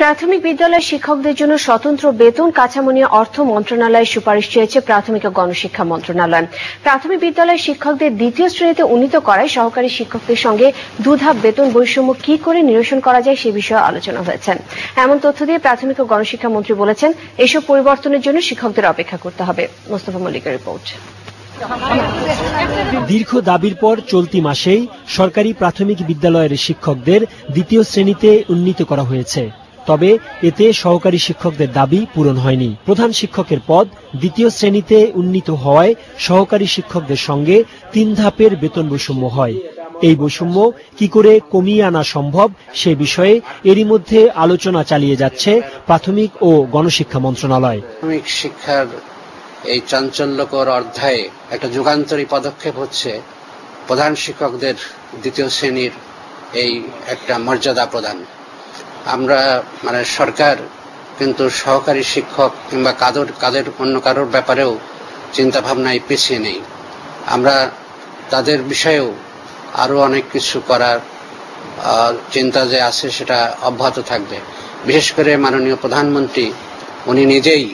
প্রাথমিক বিদ্যালয়ের শিক্ষকদের জন্য স্বতন্ত্র বেতন কাঠামো নিয়ে অর্থ মন্ত্রণালয়ের সুপারিশ চেয়েছে প্রাথমিক ও গণশিক্ষা মন্ত্রণালয়। প্রাথমিক বিদ্যালয়ের শিক্ষকদের দ্বিতীয় শ্রেণীতে উন্নীত করায় সহকারী শিক্ষকদের সঙ্গে দুধাপ বেতন বৈষম্য কি করে নিরসন করা যায় সে বিষয়ে আলোচনা হয়েছে। এমন তথ্য দিয়ে প্রাথমিক ও গণশিক্ষা মন্ত্রী বলেছেন, এসব পরিবর্তনের জন্য শিক্ষকদের অপেক্ষা করতে হবে। মোস্তফা মল্লিকের রিপোর্ট। দীর্ঘ দাবির পর চলতি মাসেই সরকারি প্রাথমিক বিদ্যালয়ের শিক্ষকদের দ্বিতীয় শ্রেণীতে উন্নীত করা হয়েছে। তবে এতে সহকারী শিক্ষকদের দাবি পূরণ হয়নি। প্রধান শিক্ষকের পদ দ্বিতীয় শ্রেণীতে উন্নীত হওয়ায় সহকারী শিক্ষকদের সঙ্গে 3 ধাপের বেতন বৈষম্য হয়। এই বৈষম্য কি করে কমিয়ে আনা সম্ভব সে বিষয়ে এরই মধ্যে আলোচনা চালিয়ে যাচ্ছে প্রাথমিক ও গণশিক্ষা মন্ত্রণালয়। প্রাথমিক শিক্ষার এই চাঞ্চল্যকর অধ্যায়ে একটা যুগান্তরী পদক্ষেপ হচ্ছে প্রধান শিক্ষকদের দ্বিতীয় শ্রেণীর এই একটা মর্যাদা প্রদান। আমরা সরকার কিন্তু সহকারী শিক্ষক কিংবা কাদের অন্য কারোর ব্যাপারেও চিন্তা ভাবনায় পিছিয়ে নেই। আমরা তাদের বিষয়েও আরো অনেক কিছু করার চিন্তা যে আছে সেটা অব্যাহত থাকবে। বিশেষ করে মাননীয় প্রধানমন্ত্রী উনি নিজেই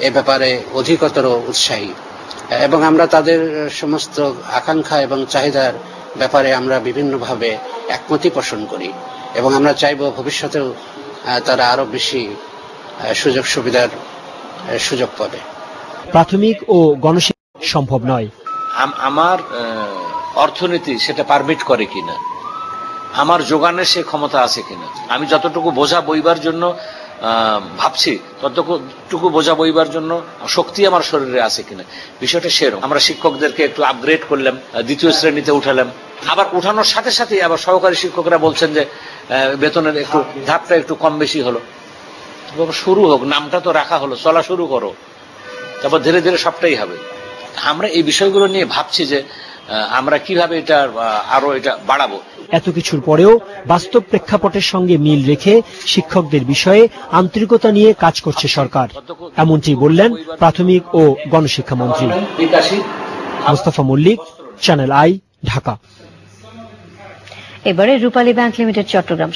এ ব্যাপারে অধিকতর উৎসাহী এবং আমরা তাদের সমস্ত আকাঙ্ক্ষা এবং চাহিদার ব্যাপারে আমরা বিভিন্নভাবে একমতি পোষণ করি এবং আমরা চাইব ভবিষ্যতেও তারা আরো বেশি সুযোগ সুবিধার সুযোগ পাবে। প্রাথমিক ও গণশিক্ষা সম্ভব নয়। আমার অর্থনীতি সেটা পারমিট করে কিনা, আমার যোগানের সে ক্ষমতা আছে কিনা, আমি যতটুকু বোঝা বইবার জন্য ভাবছি ততটুকু বোঝা বইবার জন্য শক্তি আমার শরীরে আছে কিনা, বিষয়টা সেরকম। আমরা শিক্ষকদেরকে একটু আপগ্রেড করলাম, দ্বিতীয় শ্রেণীতে উঠালাম, আবার উঠানোর সাথে সাথে আবার সহকারী শিক্ষকরা বলছেন যে বেতনের একটু ধাপটা একটু কম বেশি হলো। শুরু হোক, নামটা তো রাখা হলো, চলা শুরু করো, তারপর ধীরে ধীরে সবটাই হবে। আমরা এই বিষয়গুলো নিয়ে ভাবছি যে আমরা কিভাবে এটা আরো বাড়াবো। এত কিছুর পরেও বাস্তব প্রেক্ষাপটের সঙ্গে মিল রেখে শিক্ষকদের বিষয়ে আন্তরিকতা নিয়ে কাজ করছে সরকার, এমনটি বললেন প্রাথমিক ও গণশিক্ষা মন্ত্রী। Mostafa Mallik, channel I, Dhaka. এবারে রূপালী ব্যাংক লিমিটেড চট্টগ্রাম